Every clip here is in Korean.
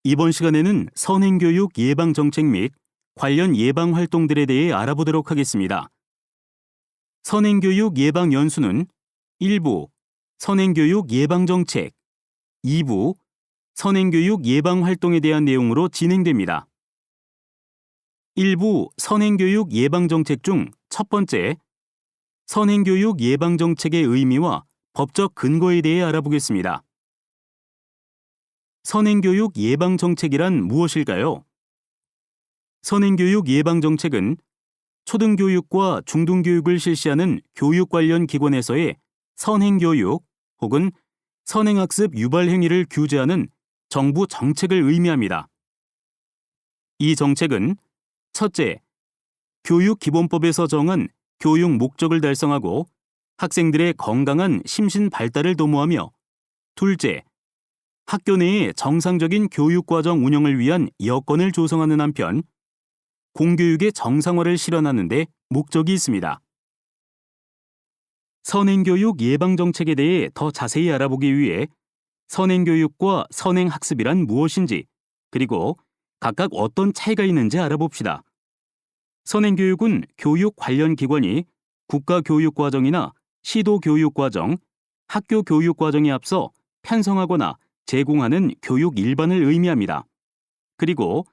이번 시간에는 선행교육 예방정책 및 관련 예방활동들에 대해 알아보도록 하겠습니다. 선행교육 예방연수는 1부 선행교육 예방정책, 2부 선행교육 예방활동에 대한 내용으로 진행됩니다. 1부 선행교육 예방정책 중 첫 번째, 선행교육 예방정책의 의미와 법적 근거에 대해 알아보겠습니다. 선행교육 예방정책이란 무엇일까요? 선행교육 예방정책은 초등교육과 중등교육을 실시하는 교육 관련 기관에서의 선행교육 혹은 선행학습 유발 행위를 규제하는 정부 정책을 의미합니다. 이 정책은 첫째, 교육기본법에서 정한 교육 목적을 달성하고 학생들의 건강한 심신 발달을 도모하며 둘째, 학교 내의 정상적인 교육과정 운영을 위한 여건을 조성하는 한편 공교육의 정상화를 실현하는 데 목적이 있습니다. 선행교육 예방정책에 대해 더 자세히 알아보기 위해 선행교육과 선행학습이란 무엇인지 그리고 각각 어떤 차이가 있는지 알아봅시다. 선행교육은 교육 관련 기관이 국가교육과정이나 시도교육과정, 학교교육과정에 앞서 편성하거나 제공하는 교육 일반을 의미합니다. 그리고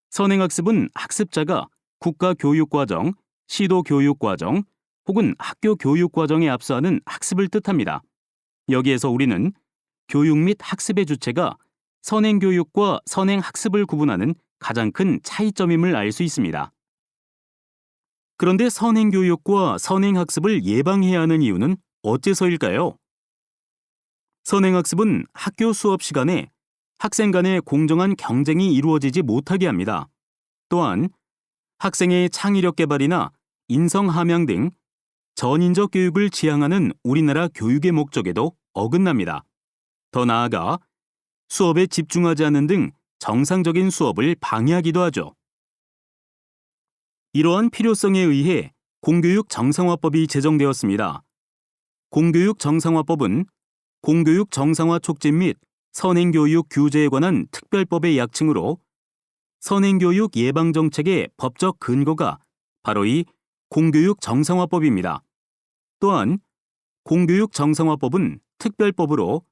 선행학습은 학습자가 국가교육과정, 시도교육과정 혹은 학교교육과정에 앞서 하는 학습을 뜻합니다. 여기에서 우리는 교육 및 학습의 주체가 선행교육과 선행학습을 구분하는 가장 큰 차이점임을 알 수 있습니다. 그런데 선행교육과 선행학습을 예방해야 하는 이유는 어째서일까요? 선행학습은 학교 수업 시간에 학생 간의 공정한 경쟁이 이루어지지 못하게 합니다. 또한 학생의 창의력 개발이나 인성 함양 등 전인적 교육을 지향하는 우리나라 교육의 목적에도 어긋납니다. 더 나아가 수업에 집중하지 않는 등 정상적인 수업을 방해하기도 하죠. 이러한 필요성에 의해 공교육 정상화법이 제정되었습니다. 공교육 정상화법은 공교육 정상화 촉진 및 선행교육 규제에 관한 특별법의 약칭으로 선행교육 예방정책의 법적 근거가 바로 이 공교육 정상화법입니다. 또한 공교육 정상화법은 특별법으로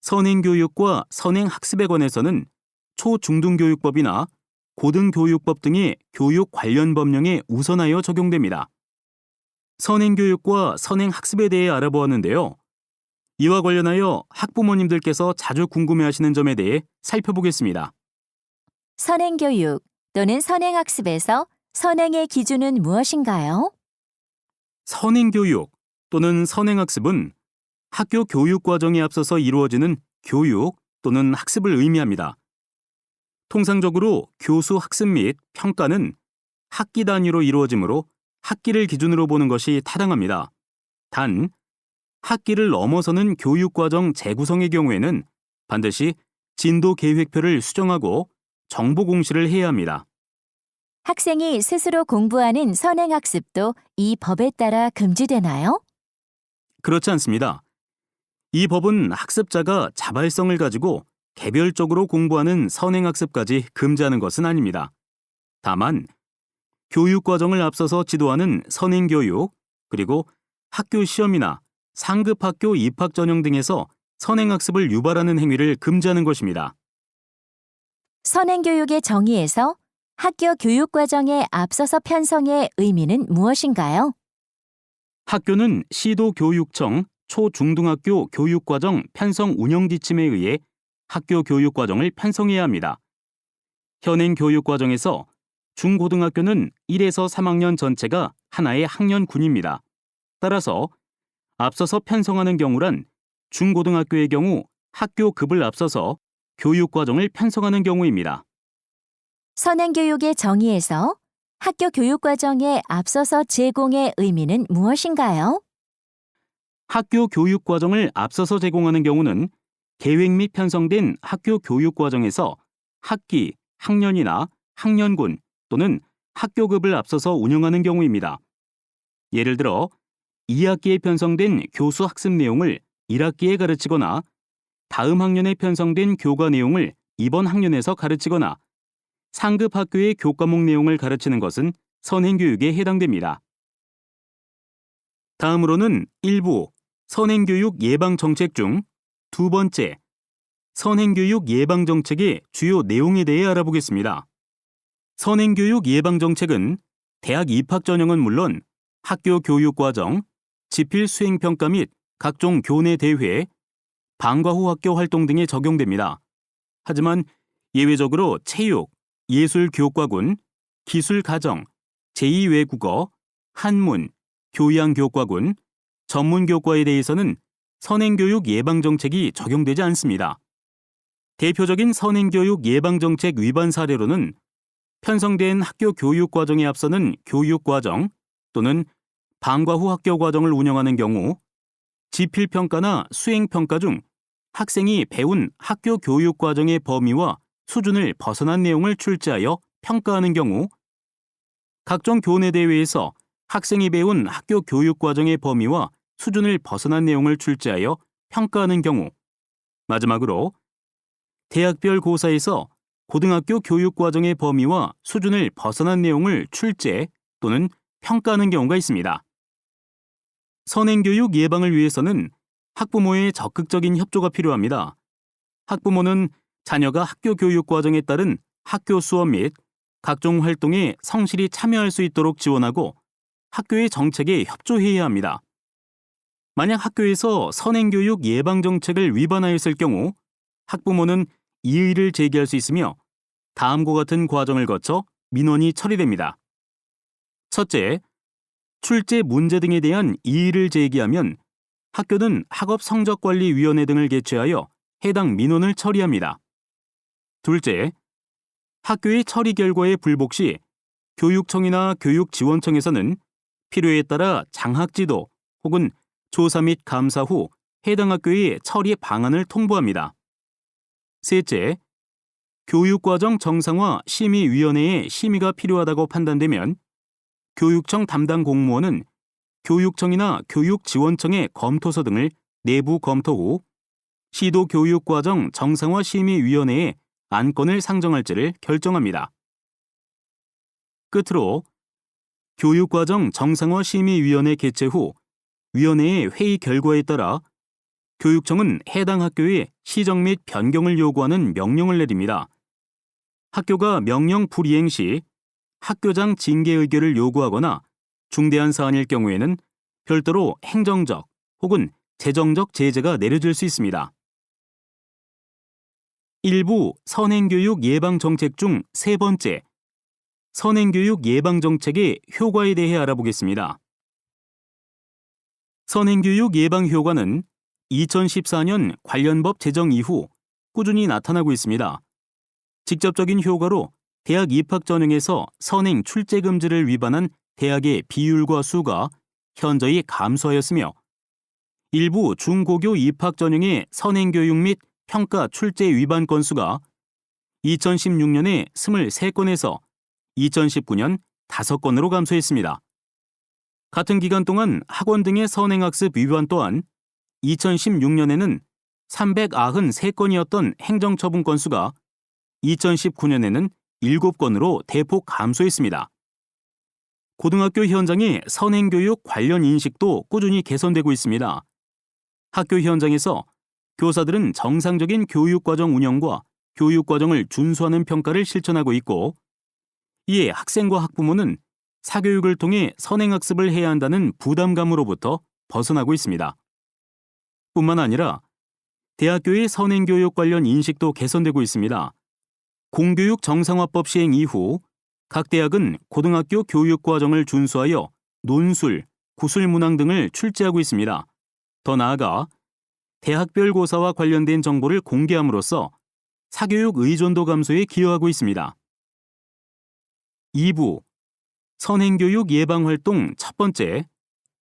선행교육과 선행학습에 관해서는 초중등교육법이나 고등교육법 등의 교육 관련 법령에 우선하여 적용됩니다. 선행교육과 선행학습에 대해 알아보았는데요. 이와 관련하여 학부모님들께서 자주 궁금해하시는 점에 대해 살펴보겠습니다. 선행교육 또는 선행학습에서 선행의 기준은 무엇인가요? 선행교육 또는 선행학습은 학교 교육과정에 앞서서 이루어지는 교육 또는 학습을 의미합니다. 통상적으로 교수 학습 및 평가는 학기 단위로 이루어지므로 학기를 기준으로 보는 것이 타당합니다. 단, 학기를 넘어서는 교육과정 재구성의 경우에는 반드시 진도 계획표를 수정하고 정보 공시를 해야 합니다. 학생이 스스로 공부하는 선행학습도 이 법에 따라 금지되나요? 그렇지 않습니다. 이 법은 학습자가 자발성을 가지고 개별적으로 공부하는 선행학습까지 금지하는 것은 아닙니다. 다만 교육과정을 앞서서 지도하는 선행교육, 그리고 학교 시험이나 상급학교 입학 전형 등에서 선행학습을 유발하는 행위를 금지하는 것입니다. 선행교육의 정의에서 학교 교육과정에 앞서서 편성의 의미는 무엇인가요? 학교는 시도교육청 초중등학교 교육과정 편성 운영 지침에 의해 학교 교육과정을 편성해야 합니다. 현행 교육과정에서 중고등학교는 1에서 3학년 전체가 하나의 학년군입니다. 따라서 앞서서 편성하는 경우란 중고등학교의 경우 학교급을 앞서서 교육과정을 편성하는 경우입니다. 선행교육의 정의에서 학교 교육과정에 앞서서 제공의 의미는 무엇인가요? 학교 교육과정을 앞서서 제공하는 경우는 계획 및 편성된 학교 교육과정에서 학기, 학년이나 학년군 또는 학교급을 앞서서 운영하는 경우입니다. 예를 들어 2학기에 편성된 교수 학습 내용을 1학기에 가르치거나 다음 학년에 편성된 교과 내용을 이번 학년에서 가르치거나 상급 학교의 교과목 내용을 가르치는 것은 선행교육에 해당됩니다. 다음으로는 1부 선행교육 예방정책 중 두 번째, 선행교육 예방정책의 주요 내용에 대해 알아보겠습니다. 선행교육 예방정책은 대학 입학 전형은 물론 학교 교육과정, 지필 수행평가 및 각종 교내 대회, 방과 후 학교 활동 등에 적용됩니다. 하지만 예외적으로 체육, 예술교과군, 기술가정, 제2외국어, 한문, 교양교과군, 전문교과에 대해서는 선행교육 예방정책이 적용되지 않습니다. 대표적인 선행교육 예방정책 위반 사례로는 편성된 학교 교육과정에 앞서는 교육과정 또는 방과 후 학교 과정을 운영하는 경우, 지필평가나 수행평가 중 학생이 배운 학교 교육과정의 범위와 수준을 벗어난 내용을 출제하여 평가하는 경우, 각종 교내대회에서 학생이 배운 학교 교육과정의 범위와 수준을 벗어난 내용을 출제하여 평가하는 경우, 마지막으로 대학별 고사에서 고등학교 교육과정의 범위와 수준을 벗어난 내용을 출제 또는 평가하는 경우가 있습니다. 선행교육 예방을 위해서는 학부모의 적극적인 협조가 필요합니다. 학부모는 자녀가 학교 교육 과정에 따른 학교 수업 및 각종 활동에 성실히 참여할 수 있도록 지원하고 학교의 정책에 협조해야 합니다. 만약 학교에서 선행교육 예방정책을 위반하였을 경우 학부모는 이의를 제기할 수 있으며 다음과 같은 과정을 거쳐 민원이 처리됩니다. 첫째, 출제 문제 등에 대한 이의를 제기하면 학교는 학업성적관리위원회 등을 개최하여 해당 민원을 처리합니다. 둘째, 학교의 처리 결과에 불복 시 교육청이나 교육지원청에서는 필요에 따라 장학지도 혹은 조사 및 감사 후 해당 학교의 처리 방안을 통보합니다. 셋째, 교육과정 정상화 심의위원회의 심의가 필요하다고 판단되면 교육청 담당 공무원은 교육청이나 교육지원청의 검토서 등을 내부 검토 후 시도 교육과정 정상화 심의위원회에 안건을 상정할지를 결정합니다. 끝으로 교육과정 정상화 심의위원회 개최 후 위원회의 회의 결과에 따라 교육청은 해당 학교에 시정 및 변경을 요구하는 명령을 내립니다. 학교가 명령 불이행 시 학교장 징계 의결을 요구하거나 중대한 사안일 경우에는 별도로 행정적 혹은 재정적 제재가 내려질 수 있습니다. 일부 선행교육 예방정책 중 세 번째, 선행교육 예방정책의 효과에 대해 알아보겠습니다. 선행교육 예방 효과는 2014년 관련 법 제정 이후 꾸준히 나타나고 있습니다. 직접적인 효과로 대학 입학 전형에서 선행 출제 금지를 위반한 대학의 비율과 수가 현저히 감소하였으며 일부 중고교 입학 전형의 선행교육 및 평가 출제 위반 건수가 2016년에 23건에서 2019년 5건으로 감소했습니다. 같은 기간 동안 학원 등의 선행학습 위반 또한 2016년에는 393건이었던 행정처분 건수가 2019년에는 7건으로 대폭 감소했습니다. 고등학교 현장의 선행교육 관련 인식도 꾸준히 개선되고 있습니다. 학교 현장에서 교사들은 정상적인 교육과정 운영과 교육과정을 준수하는 평가를 실천하고 있고, 이에 학생과 학부모는 사교육을 통해 선행학습을 해야 한다는 부담감으로부터 벗어나고 있습니다. 뿐만 아니라 대학교의 선행교육 관련 인식도 개선되고 있습니다. 공교육 정상화법 시행 이후 각 대학은 고등학교 교육과정을 준수하여 논술, 구술문항 등을 출제하고 있습니다. 더 나아가 대학별 고사와 관련된 정보를 공개함으로써 사교육 의존도 감소에 기여하고 있습니다. 2부 선행교육 예방활동 첫 번째,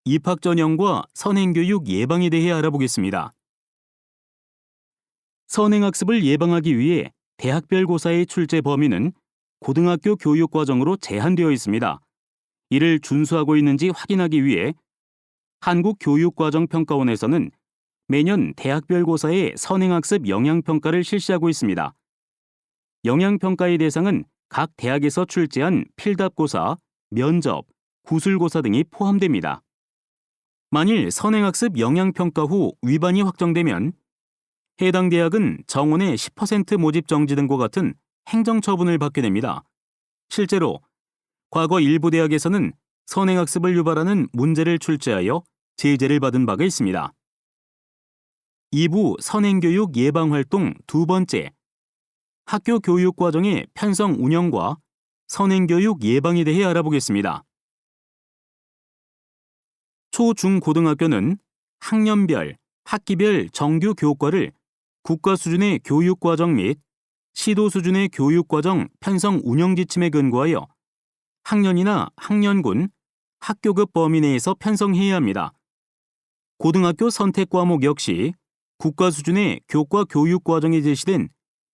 입학 전형과 선행교육 예방에 대해 알아보겠습니다. 선행학습을 예방하기 위해 대학별 고사의 출제 범위는 고등학교 교육과정으로 제한되어 있습니다. 이를 준수하고 있는지 확인하기 위해 한국교육과정평가원에서는 매년 대학별 고사의 선행학습 영향평가를 실시하고 있습니다. 영양평가의 대상은 각 대학에서 출제한 필답고사, 면접, 구술고사 등이 포함됩니다. 만일 선행학습 영양평가 후 위반이 확정되면 해당 대학은 정원의 10% 모집 정지 등과 같은 행정처분을 받게 됩니다. 실제로 과거 일부 대학에서는 선행학습을 유발하는 문제를 출제하여 제재를 받은 바가 있습니다. 2부 선행교육 예방활동 두 번째, 학교 교육과정의 편성 운영과 선행교육 예방에 대해 알아보겠습니다. 초, 중, 고등학교는 학년별, 학기별 정규 교과를 국가 수준의 교육과정 및 시도 수준의 교육과정 편성 운영 지침에 근거하여 학년이나 학년군, 학교급 범위 내에서 편성해야 합니다. 고등학교 선택 과목 역시 국가 수준의 교과 교육과정에 제시된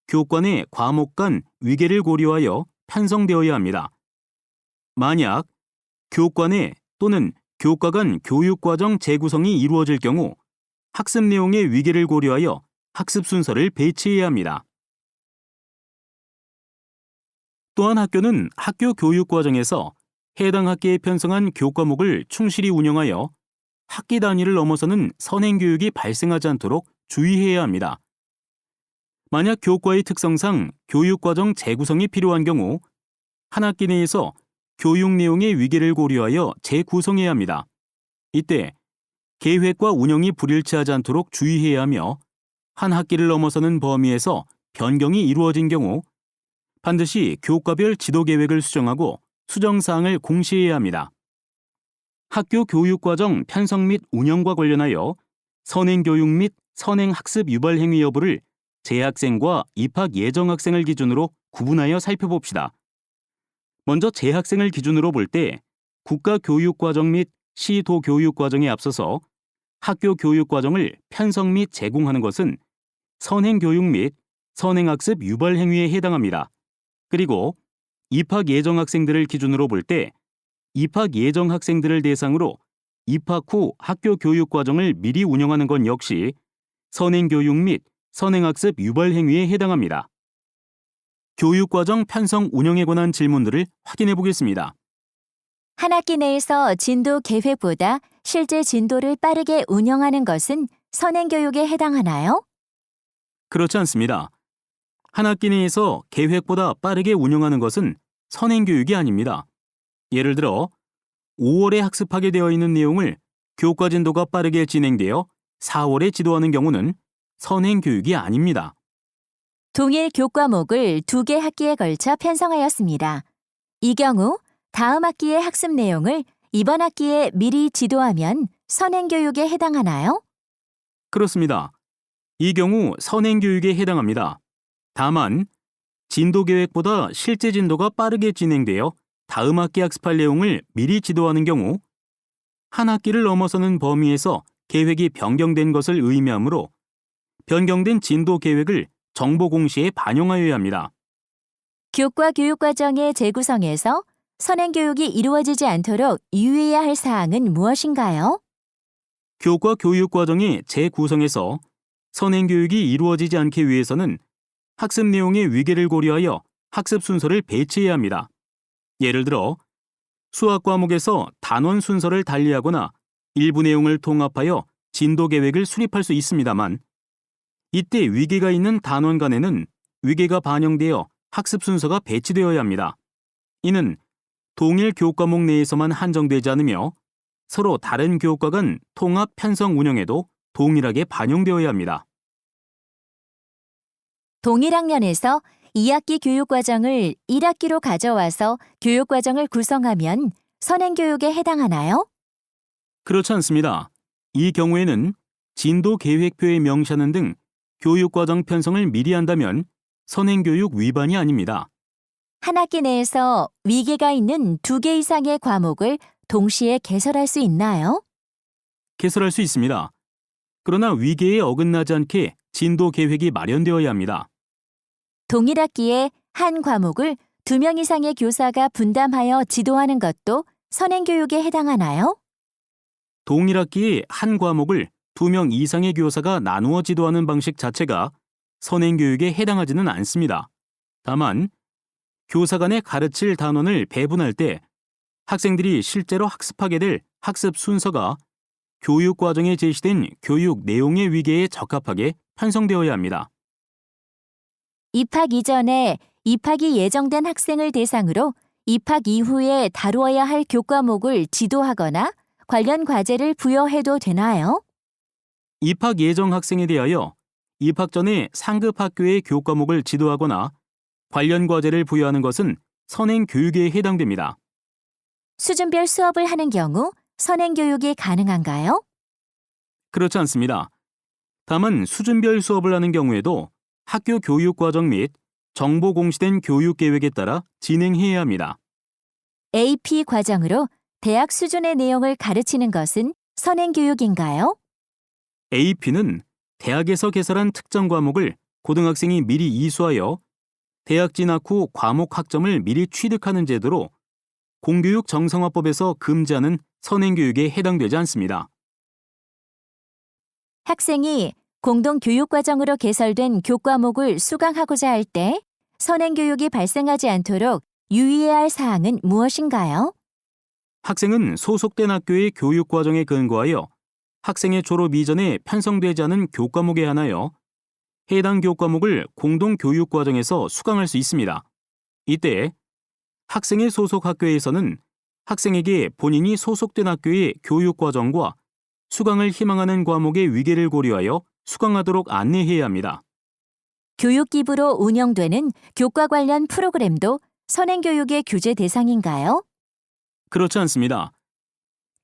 교과 내 과목 간 위계를 고려하여 편성되어야 합니다. 만약 교과 내 또는 교과 간 교육과정 재구성이 이루어질 경우 학습 내용의 위계를 고려하여 학습 순서를 배치해야 합니다. 또한 학교는 학교 교육과정에서 해당 학기에 편성한 교과목을 충실히 운영하여 학기 단위를 넘어서는 선행교육이 발생하지 않도록 주의해야 합니다. 만약 교과의 특성상 교육과정 재구성이 필요한 경우 한 학기 내에서 교육 내용의 위계를 고려하여 재구성해야 합니다. 이때 계획과 운영이 불일치하지 않도록 주의해야 하며 한 학기를 넘어서는 범위에서 변경이 이루어진 경우 반드시 교과별 지도계획을 수정하고 수정사항을 공시해야 합니다. 학교 교육과정 편성 및 운영과 관련하여 선행교육 및 선행학습 유발 행위 여부를 재학생과 입학 예정 학생을 기준으로 구분하여 살펴봅시다. 먼저 재학생을 기준으로 볼 때 국가교육과정 및 시도교육과정에 앞서서 학교 교육과정을 편성 및 제공하는 것은 선행교육 및 선행학습 유발 행위에 해당합니다. 그리고 입학 예정 학생들을 기준으로 볼 때 입학 예정 학생들을 대상으로 입학 후 학교 교육과정을 미리 운영하는 것 역시 선행교육 및 선행학습 유발 행위에 해당합니다. 교육과정 편성 운영에 관한 질문들을 확인해 보겠습니다. 한 학기 내에서 진도 계획보다 실제 진도를 빠르게 운영하는 것은 선행교육에 해당하나요? 그렇지 않습니다. 한 학기 내에서 계획보다 빠르게 운영하는 것은 선행교육이 아닙니다. 예를 들어 5월에 학습하게 되어 있는 내용을 교과 진도가 빠르게 진행되어 4월에 지도하는 경우는 선행교육이 아닙니다. 동일 교과목을 2개 학기에 걸쳐 편성하였습니다. 이 경우 다음 학기의 학습 내용을 이번 학기에 미리 지도하면 선행교육에 해당하나요? 그렇습니다. 이 경우 선행교육에 해당합니다. 다만 진도 계획보다 실제 진도가 빠르게 진행되어 다음 학기 학습할 내용을 미리 지도하는 경우 한 학기를 넘어서는 범위에서 계획이 변경된 것을 의미하므로 변경된 진도 계획을 정보 공시에 반영하여야 합니다. 교과 교육과정의 재구성에서 선행교육이 이루어지지 않도록 유의해야 할 사항은 무엇인가요? 교과 교육과정의 재구성에서 선행교육이 이루어지지 않기 위해서는 학습 내용의 위계를 고려하여 학습 순서를 배치해야 합니다. 예를 들어 수학 과목에서 단원 순서를 달리하거나 일부 내용을 통합하여 진도 계획을 수립할 수 있습니다만 이때 위계가 있는 단원 간에는 위계가 반영되어 학습 순서가 배치되어야 합니다. 이는 동일 교과목 내에서만 한정되지 않으며 서로 다른 교과 간 통합 편성 운영에도 동일하게 반영되어야 합니다. 동일 학년에서 2학기 교육과정을 1학기로 가져와서 교육과정을 구성하면 선행교육에 해당하나요? 그렇지 않습니다. 이 경우에는 진도 계획표에 명시하는 등 교육과정 편성을 미리 한다면 선행교육 위반이 아닙니다. 한 학기 내에서 위계가 있는 2개 이상의 과목을 동시에 개설할 수 있나요? 개설할 수 있습니다. 그러나 위계에 어긋나지 않게 진도 계획이 마련되어야 합니다. 동일 학기에 한 과목을 2명 이상의 교사가 분담하여 지도하는 것도 선행교육에 해당하나요? 동일 학기에 한 과목을 2명 이상의 교사가 나누어 지도하는 방식 자체가 선행교육에 해당하지는 않습니다. 다만 교사 간에 가르칠 단원을 배분할 때 학생들이 실제로 학습하게 될 학습 순서가 교육 과정에 제시된 교육 내용의 위계에 적합하게 편성되어야 합니다. 입학 이전에 입학이 예정된 학생을 대상으로 입학 이후에 다루어야 할 교과목을 지도하거나 관련 과제를 부여해도 되나요? 입학 예정 학생에 대하여 입학 전에 상급 학교의 교과목을 지도하거나 관련 과제를 부여하는 것은 선행 교육에 해당됩니다. 수준별 수업을 하는 경우 선행 교육이 가능한가요? 그렇지 않습니다. 다만 수준별 수업을 하는 경우에도 학교 교육 과정 및 정보 공시된 교육 계획에 따라 진행해야 합니다. AP 과정으로 대학 수준의 내용을 가르치는 것은 선행 교육인가요? AP는 대학에서 개설한 특정 과목을 고등학생이 미리 이수하여 대학 진학 후 과목 학점을 미리 취득하는 제도로 공교육 정상화법에서 금지하는 선행교육에 해당되지 않습니다. 학생이 공동교육과정으로 개설된 교과목을 수강하고자 할 때 선행교육이 발생하지 않도록 유의해야 할 사항은 무엇인가요? 학생은 소속된 학교의 교육과정에 근거하여 학생의 졸업 이전에 편성되지 않은 교과목에 한하여 해당 교과목을 공동교육과정에서 수강할 수 있습니다. 이때 학생의 소속 학교에서는 학생에게 본인이 소속된 학교의 교육과정과 수강을 희망하는 과목의 위계를 고려하여 수강하도록 안내해야 합니다. 교육기부로 운영되는 교과 관련 프로그램도 선행교육의 규제 대상인가요? 그렇지 않습니다.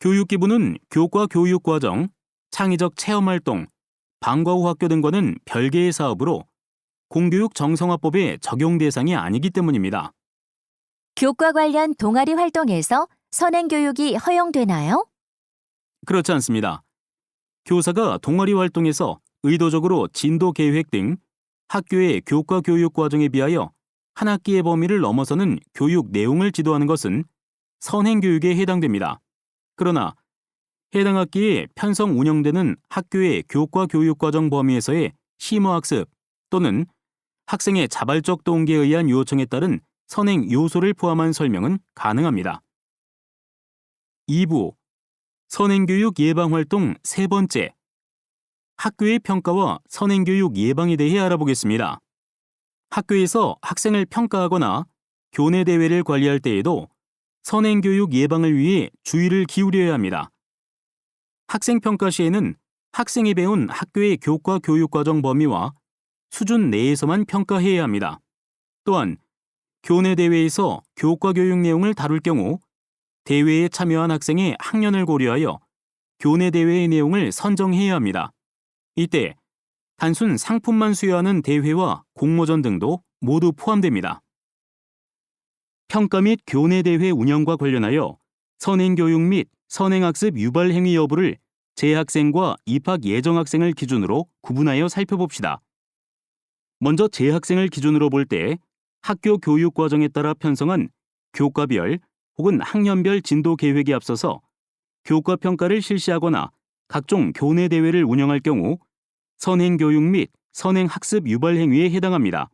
교육기부는 교과 교육과정, 창의적 체험활동, 방과 후 학교 등과는 별개의 사업으로 공교육 정상화법의 적용 대상이 아니기 때문입니다. 교과 관련 동아리 활동에서 선행교육이 허용되나요? 그렇지 않습니다. 교사가 동아리 활동에서 의도적으로 진도 계획 등 학교의 교과 교육 과정에 비하여 한 학기의 범위를 넘어서는 교육 내용을 지도하는 것은 선행교육에 해당됩니다. 그러나 해당 학기에 편성 운영되는 학교의 교과 교육 과정 범위에서의 심화학습 또는 학생의 자발적 동기에 의한 요청에 따른 선행 요소를 포함한 설명은 가능합니다. 2부 선행교육 예방활동 세 번째 학교의 평가와 선행교육 예방에 대해 알아보겠습니다. 학교에서 학생을 평가하거나 교내 대회를 관리할 때에도 선행교육 예방을 위해 주의를 기울여야 합니다. 학생 평가 시에는 학생이 배운 학교의 교과 교육과정 범위와 수준 내에서만 평가해야 합니다. 또한 교내 대회에서 교과 교육 내용을 다룰 경우 대회에 참여한 학생의 학년을 고려하여 교내 대회의 내용을 선정해야 합니다. 이때 단순 상품만 수여하는 대회와 공모전 등도 모두 포함됩니다. 평가 및 교내 대회 운영과 관련하여 선행교육 및 선행학습 유발 행위 여부를 재학생과 입학 예정 학생을 기준으로 구분하여 살펴봅시다. 먼저 재학생을 기준으로 볼 때 학교 교육 과정에 따라 편성한 교과별 혹은 학년별 진도 계획에 앞서서 교과 평가를 실시하거나 각종 교내 대회를 운영할 경우 선행교육 및 선행학습 유발 행위에 해당합니다.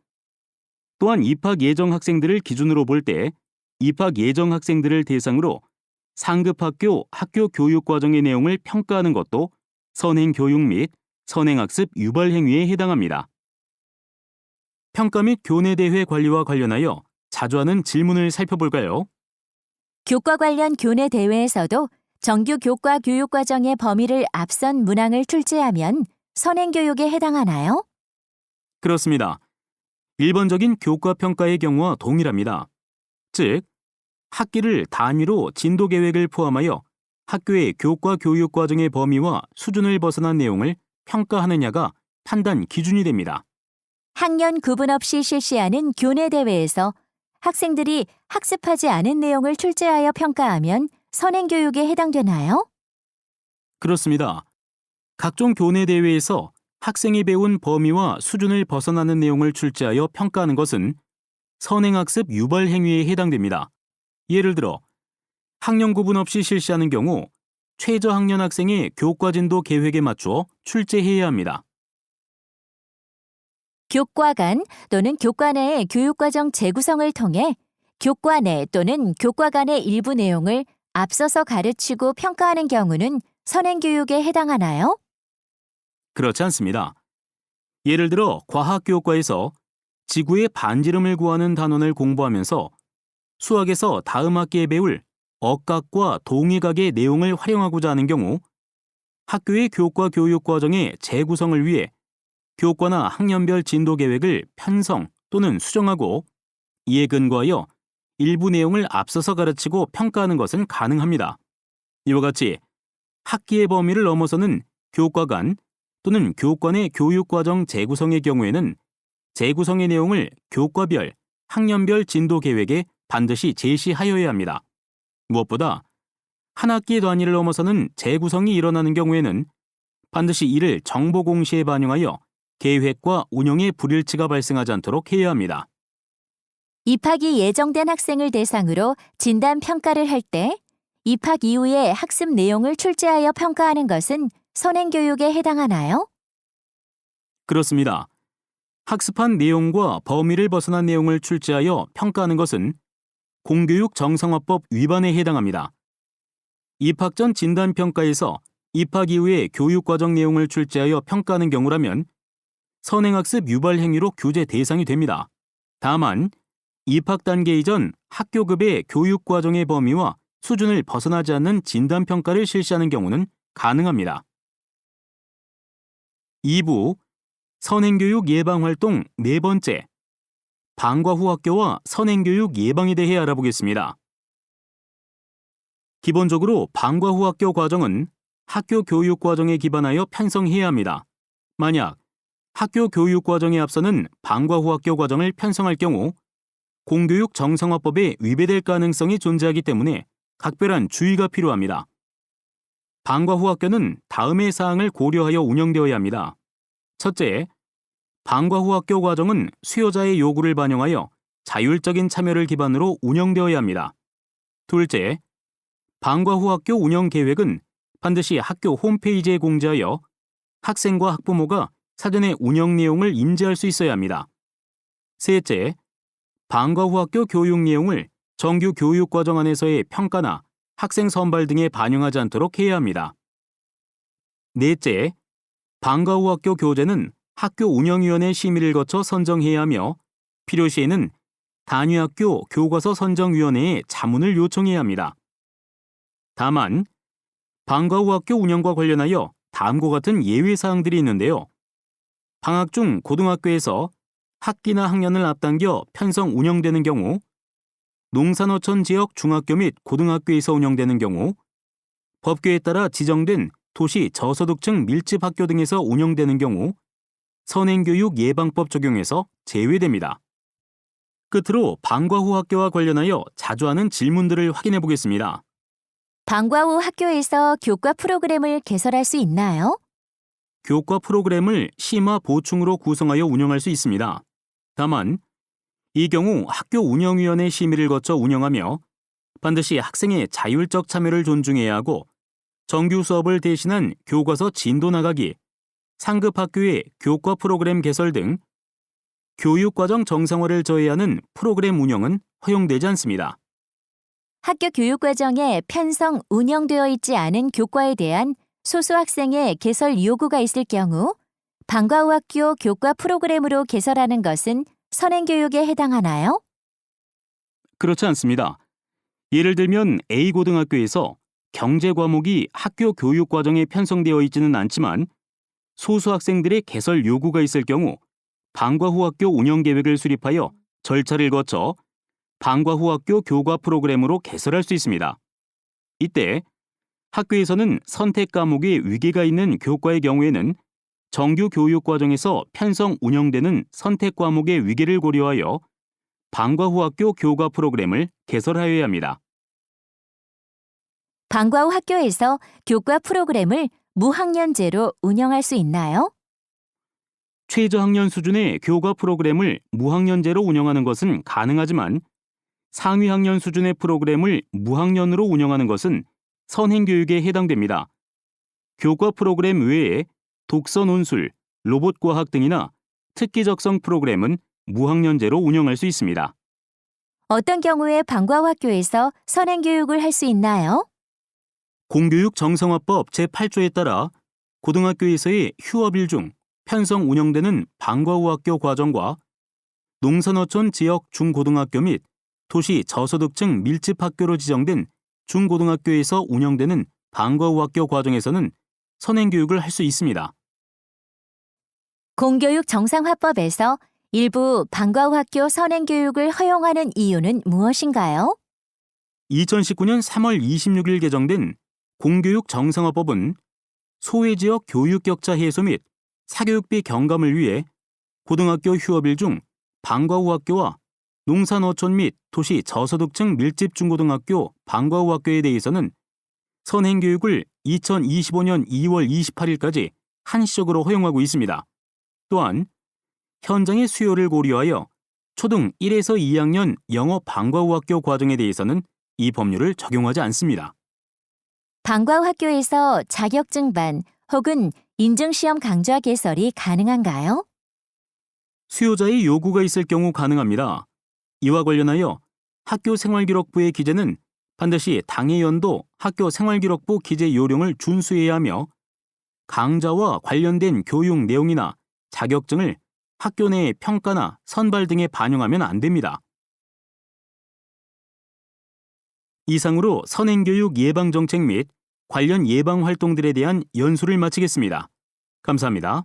또한 입학 예정 학생들을 기준으로 볼 때 입학 예정 학생들을 대상으로 상급학교 학교 교육 과정의 내용을 평가하는 것도 선행교육 및 선행학습 유발 행위에 해당합니다. 평가 및 교내 대회 관리와 관련하여 자주 하는 질문을 살펴볼까요? 교과 관련 교내 대회에서도 정규 교과 교육 과정의 범위를 앞선 문항을 출제하면 선행교육에 해당하나요? 그렇습니다. 일반적인 교과 평가의 경우와 동일합니다. 즉, 학기를 단위로 진도 계획을 포함하여 학교의 교과 교육 과정의 범위와 수준을 벗어난 내용을 평가하느냐가 판단 기준이 됩니다. 학년 구분 없이 실시하는 교내 대회에서 학생들이 학습하지 않은 내용을 출제하여 평가하면 선행교육에 해당되나요? 그렇습니다. 각종 교내 대회에서 학생이 배운 범위와 수준을 벗어나는 내용을 출제하여 평가하는 것은 선행학습 유발 행위에 해당됩니다. 예를 들어 학년 구분 없이 실시하는 경우 최저 학년 학생의 교과 진도 계획에 맞추어 출제해야 합니다. 교과 간 또는 교과 내의 교육과정 재구성을 통해 교과 내 또는 교과 간의 일부 내용을 앞서서 가르치고 평가하는 경우는 선행교육에 해당하나요? 그렇지 않습니다. 예를 들어 과학교과에서 지구의 반지름을 구하는 단원을 공부하면서 수학에서 다음 학기에 배울 억각과 동의각의 내용을 활용하고자 하는 경우 학교의 교과 교육 과정의 재구성을 위해 교과나 학년별 진도 계획을 편성 또는 수정하고 이에 근거하여 일부 내용을 앞서서 가르치고 평가하는 것은 가능합니다. 이와 같이 학기의 범위를 넘어서는 교과 간 또는 교과 내 교육과정 재구성의 경우에는 재구성의 내용을 교과별, 학년별 진도 계획에 반드시 제시하여야 합니다. 무엇보다 한 학기 단위를 넘어서는 재구성이 일어나는 경우에는 반드시 이를 정보 공시에 반영하여 계획과 운영의 불일치가 발생하지 않도록 해야 합니다. 입학이 예정된 학생을 대상으로 진단 평가를 할 때 입학 이후에 학습 내용을 출제하여 평가하는 것은 선행교육에 해당하나요? 그렇습니다. 학습한 내용과 범위를 벗어난 내용을 출제하여 평가하는 것은 공교육 정상화법 위반에 해당합니다. 입학 전 진단평가에서 입학 이후에 교육과정 내용을 출제하여 평가하는 경우라면 선행학습 유발 행위로 규제 대상이 됩니다. 다만 입학 단계 이전 학교급의 교육과정의 범위와 수준을 벗어나지 않는 진단평가를 실시하는 경우는 가능합니다. 2부 선행교육 예방활동 네 번째 방과 후 학교와 선행교육 예방에 대해 알아보겠습니다. 기본적으로 방과 후 학교 과정은 학교 교육 과정에 기반하여 편성해야 합니다. 만약 학교 교육 과정에 앞서는 방과 후 학교 과정을 편성할 경우 공교육 정상화법에 위배될 가능성이 존재하기 때문에 각별한 주의가 필요합니다. 방과 후 학교는 다음의 사항을 고려하여 운영되어야 합니다. 첫째, 방과 후 학교 과정은 수요자의 요구를 반영하여 자율적인 참여를 기반으로 운영되어야 합니다. 둘째, 방과 후 학교 운영 계획은 반드시 학교 홈페이지에 공지하여 학생과 학부모가 사전에 운영 내용을 인지할 수 있어야 합니다. 셋째, 방과 후 학교 교육 내용을 정규 교육 과정 안에서의 평가나 학생 선발 등에 반영하지 않도록 해야 합니다. 넷째, 방과 후 학교 교재는 학교 운영위원회 심의를 거쳐 선정해야 하며 필요시에는 단위학교 교과서 선정위원회에 자문을 요청해야 합니다. 다만 방과 후 학교 운영과 관련하여 다음과 같은 예외사항들이 있는데요. 방학 중 고등학교에서 학기나 학년을 앞당겨 편성 운영되는 경우, 농산어촌 지역 중학교 및 고등학교에서 운영되는 경우, 법규에 따라 지정된 도시 저소득층 밀집학교 등에서 운영되는 경우 선행교육 예방법 적용에서 제외됩니다. 끝으로 방과 후 학교와 관련하여 자주 하는 질문들을 확인해 보겠습니다. 방과 후 학교에서 교과 프로그램을 개설할 수 있나요? 교과 프로그램을 심화 보충으로 구성하여 운영할 수 있습니다. 다만 이 경우 학교 운영위원회 심의를 거쳐 운영하며 반드시 학생의 자율적 참여를 존중해야 하고 정규 수업을 대신한 교과서 진도 나가기, 상급 학교의 교과 프로그램 개설 등 교육과정 정상화를 저해하는 프로그램 운영은 허용되지 않습니다. 학교 교육과정에 편성, 운영되어 있지 않은 교과에 대한 소수 학생의 개설 요구가 있을 경우 방과 후 학교 교과 프로그램으로 개설하는 것은 선행교육에 해당하나요? 그렇지 않습니다. 예를 들면 A고등학교에서 경제 과목이 학교 교육 과정에 편성되어 있지는 않지만 소수 학생들의 개설 요구가 있을 경우 방과 후 학교 운영 계획을 수립하여 절차를 거쳐 방과 후 학교 교과 프로그램으로 개설할 수 있습니다. 이때 학교에서는 선택 과목에 위계가 있는 교과의 경우에는 정규 교육 과정에서 편성 운영되는 선택 과목의 위계를 고려하여 방과 후 학교 교과 프로그램을 개설하여야 합니다. 방과 후 학교에서 교과 프로그램을 무학년제로 운영할 수 있나요? 최저학년 수준의 교과 프로그램을 무학년제로 운영하는 것은 가능하지만 상위학년 수준의 프로그램을 무학년으로 운영하는 것은 선행교육에 해당됩니다. 교과 프로그램 외에 독서 논술, 로봇과학 등이나 특기 적성 프로그램은 무학년제로 운영할 수 있습니다. 어떤 경우에 방과후 학교에서 선행교육을 할 수 있나요? 공교육 정상화법 제8조에 따라 고등학교에서의 휴업일 중 편성 운영되는 방과후 학교 과정과 농산어촌 지역 중고등학교 및 도시 저소득층 밀집 학교로 지정된 중고등학교에서 운영되는 방과후 학교 과정에서는 선행교육을 할 수 있습니다. 공교육 정상화법에서 일부 방과후학교 선행교육을 허용하는 이유는 무엇인가요? 2019년 3월 26일 개정된 공교육 정상화법은 소외지역 교육 격차 해소 및 사교육비 경감을 위해 고등학교 휴업일 중 방과후 학교와 농산어촌 및 도시 저소득층 밀집 중고등학교 방과후 학교에 대해서는 선행교육을 2025년 2월 28일까지 한시적으로 허용하고 있습니다. 또한 현장의 수요를 고려하여 초등 1에서 2학년 영어 방과후 학교 과정에 대해서는 이 법률을 적용하지 않습니다. 방과후학교에서 자격증반 혹은 인증시험 강좌 개설이 가능한가요? 수요자의 요구가 있을 경우 가능합니다. 이와 관련하여 학교생활기록부의 기재는 반드시 당해 연도 학교생활기록부 기재 요령을 준수해야 하며 강좌와 관련된 교육 내용이나 자격증을 학교 내 평가나 선발 등에 반영하면 안 됩니다. 이상으로 선행교육 예방정책 및 관련 예방활동들에 대한 연수를 마치겠습니다. 감사합니다.